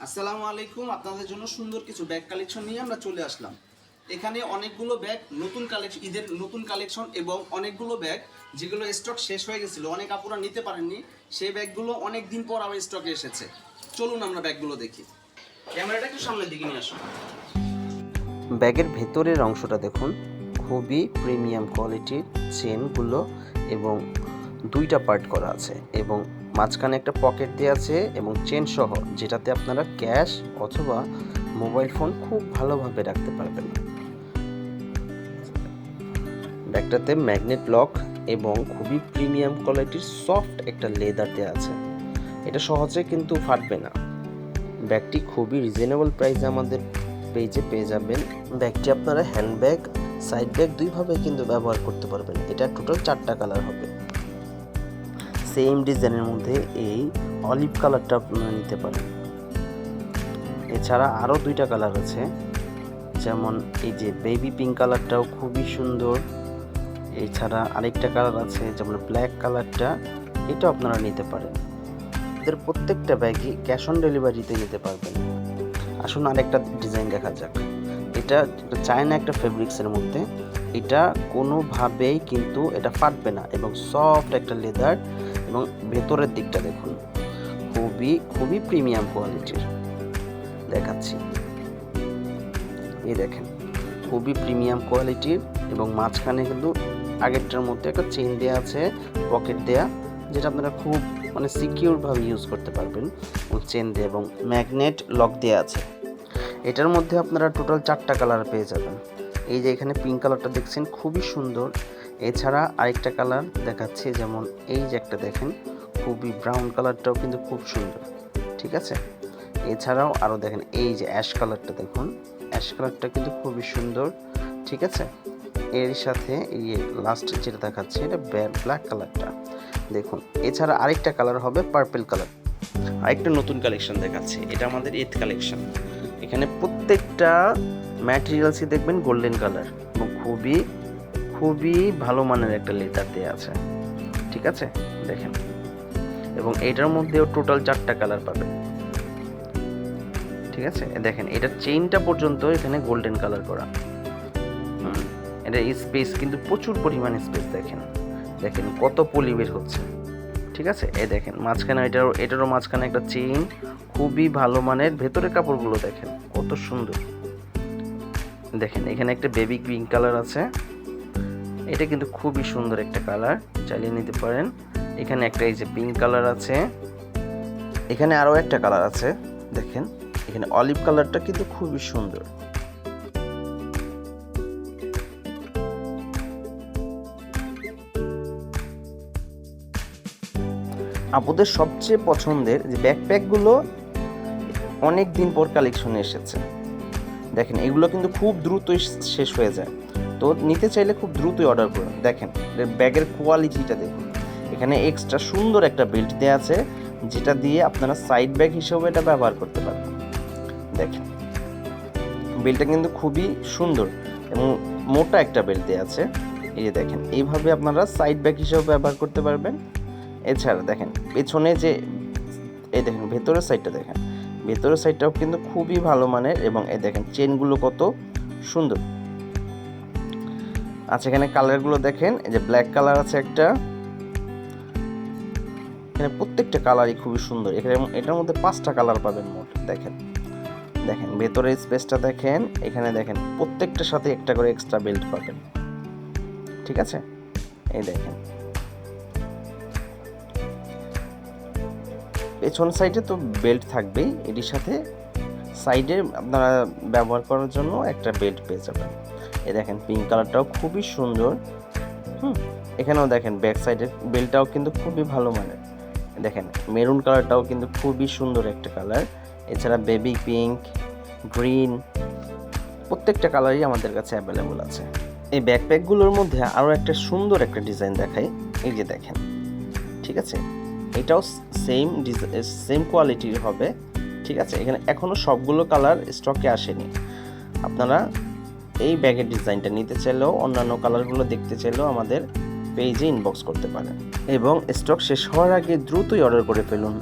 আসসালামু আলাইকুম। আপনাদের জন্য সুন্দর কিছু ব্যাগ কালেকশন নিয়ে আমরা চলে আসলাম। এখানে অনেকগুলো ব্যাগ নতুন কালেকশন, ঈদের নতুন কালেকশন এবং অনেকগুলো ব্যাগ যেগুলো স্টক শেষ হয়ে গেছিলো, অনেক আপুরা নিতে পারেননি, সেই ব্যাগগুলো অনেক দিন পর আবার স্টকে এসেছে। চলুন আমরা ব্যাগগুলো দেখি। ক্যামেরাটা একটু সামনের দিকে নিয়ে আসুন। ব্যাগের ভেতরের অংশটা দেখুন, খুবই প্রিমিয়াম কোয়ালিটির চেনগুলো এবং দুইটা পার্ট করা আছে এবং মাঝখানে একটা পকেট দেওয়া আছে এবং চেন সহ, যেটাতে আপনারা ক্যাশ অথবা মোবাইল ফোন খুব ভালোভাবে রাখতে পারবেন। ব্যাগটাতে ম্যাগনেট লক এবং খুবই প্রিমিয়াম কোয়ালিটির সফট একটা লেদার দেওয়া আছে। এটা সহজে কিন্তু ফাটবে না। ব্যাগটি খুবই রিজনেবল প্রাইসে আমাদের পেজে পেয়ে যাবেন। ব্যাগটি আপনারা হ্যান্ডব্যাগ, সাইড ব্যাগ দুইভাবে কিন্তু ব্যবহার করতে পারবেন। এটা টোটাল 4টা কালার হবে। সেম ডিজাইনের মধ্যে এই অলিভ কালারটা আপনারা নিতে পারেন। এছাড়া আরও 2টা কালার আছে, যেমন এই যে বেবি পিঙ্ক কালারটাও খুবই সুন্দর। এছাড়া আরেকটা কালার আছে যেমন ব্ল্যাক কালারটা, এটাও আপনারা নিতে পারেন। এদের প্রত্যেকটা ব্যাগই ক্যাশ অন ডেলিভারিতে নিতে পারবেন। আসুন আরেকটা ডিজাইন দেখা যাক। এটা চায়না একটা ফেব্রিক্সের মধ্যে, এটা কোনোভাবেই কিন্তু এটা ফাটবে না এবং সফট একটা লেদার এবং ভেতরের দিকটা দেখুন, খুবই খুবই প্রিমিয়াম কোয়ালিটির দেখাচ্ছি। এই দেখেন, খুবই প্রিমিয়াম কোয়ালিটির এবং মাঝখানে কিন্তু আগেরটার মধ্যে একটা চেইন দেওয়া আছে, পকেট দেয়া, যেটা আপনারা খুব সিকিউরভাবে ইউজ করতে পারবেন এবং চেন দিয়ে এবং ম্যাগনেট লক দেওয়া আছে। এটার মধ্যে আপনারা টোটাল 4টা কালার পেয়ে যাবেন। এই যে এখানে পিঙ্ক কালারটা দেখছেন, খুবই সুন্দর। এছাড়া আরেকটা কালার দেখাচ্ছি, যেমন এই যে একটা দেখেন, খুবই ব্রাউন কালারটাও কিন্তু খুব সুন্দর, ঠিক আছে। এছাড়াও আরও দেখেন, এই যে অ্যাশ কালারটা দেখুন, অ্যাশ কালারটা কিন্তু খুবই সুন্দর, ঠিক আছে। এর সাথে এই লাস্ট যেটা দেখাচ্ছে, এটা ব্ল্যাক কালারটা দেখুন। এছাড়া আরেকটা কালার হবে পার্পল কালার। আরেকটা নতুন কালেকশন দেখাচ্ছি, এটা আমাদের ঈদ কালেকশন। এখানে প্রত্যেকটা ম্যাটেরিয়ালসই দেখবেন গোল্ডেন কালার এবং খুবই খুবই ভালো মানের একটা লেদার দেওয়া আছে, ঠিক আছে, দেখেন। এবং এটার মধ্যেও টোটাল 4টা কালার পাবেন, ঠিক আছে। দেখেন, এটার চেইনটা পর্যন্ত এখানে গোল্ডেন কালার করা। এটা স্পেস কিন্তু প্রচুর পরিমাণে স্পেস, দেখেন দেখেন কত পলি বের হচ্ছে, ঠিক আছে। এই দেখেন মাঝখানে এটারও মাঝখানে একটা চেইন, খুবই ভালো মানের। ভেতরের কাপড়গুলো দেখেন কত সুন্দর। দেখেন এখানে একটা বেবি পিঙ্ক কালার আছে, এটা কিন্তু খুবই সুন্দর একটা কালার, চালিয়ে নিতে পারেন। এখানে একটা এই যে পিঙ্ক কালার আছে, এখানে আরও একটা কালার আছে, দেখেন এখানে অলিভ কালারটা কিন্তু খুবই সুন্দর। আপুদের সবচেয়ে পছন্দের যে ব্যাকপ্যাকগুলো অনেক দিন পর কালেকশনে এসেছে। দেখেন এগুলো কিন্তু খুব দ্রুতই শেষ হয়ে যায়, তো নিতে চাইলে খুব দ্রুতই অর্ডার করুন। দেখেন ব্যাগের কোয়ালিটিটা দেখুন, এখানে এক্সট্রা সুন্দর একটা বেল্ট দেওয়া আছে, যেটা দিয়ে আপনারা সাইড ব্যাগ হিসেবে এটা ব্যবহার করতে পারবেন। দেখেন বেল্টটা কিন্তু খুবই সুন্দর এবং মোটা একটা বেল্ট দেওয়া আছে। এই যে দেখেন, এইভাবে আপনারা সাইড ব্যাগ হিসেবে ব্যবহার করতে পারবেন। এছাড়া দেখেন পেছনে যে এই দেখেন ভেতরের সাইডটা দেখেন, ভেতরের সাইডটাও কিন্তু খুবই ভালো মানের এবং এই দেখেন চেনগুলো কত সুন্দর। আচ্ছা এখানে কালারগুলো দেখেন, এই যে ব্ল্যাক কালার আছে একটা, এখানে প্রত্যেকটা কালারই খুবই সুন্দর। এখানে এটার মধ্যে 5টা কালার পাবেন মোট। দেখেন দেখেন ভেতরের স্পেসটা দেখেন, এখানে দেখেন প্রত্যেকটার সাথে একটা করে এক্সট্রা বেল্ট পাবেন, ঠিক আছে। এই দেখেন পেছন সাইডে তো বেল্ট থাকবেই, এটির সাথে সাইডে আপনারা ব্যবহার করার জন্য একটা বেল্ট পেয়ে যাবেন। এই দেখেন পিঙ্ক কালারটাও খুবই সুন্দর। এখানেও দেখেন ব্যাক সাইডের বেল্টটাও কিন্তু খুবই ভালো মানের। দেখেন মেরুন কালারটাও কিন্তু খুবই সুন্দর একটা কালার। এছাড়া বেবি পিঙ্ক, গ্রিন, প্রত্যেকটা কালারই আমাদের কাছে অ্যাভেলেবল আছে। এই ব্যাকপ্যাকগুলোর মধ্যে আরও একটা সুন্দর একটা ডিজাইন দেখাই, এই যে দেখেন, ঠিক আছে। এটাও সেম কোয়ালিটির হবে, ঠিক আছে। এখানে এখনও সবগুলো কালার স্টকে আসেনি। আপনারা এই ব্যাগের ডিজাইনটা নিতে চাইলেও, অন্যান্য কালারগুলো দেখতে চাইলেও আমাদের পেজে ইনবক্স করতে পারেন এবং স্টক শেষ হওয়ার আগে দ্রুতই অর্ডার করে ফেলুন।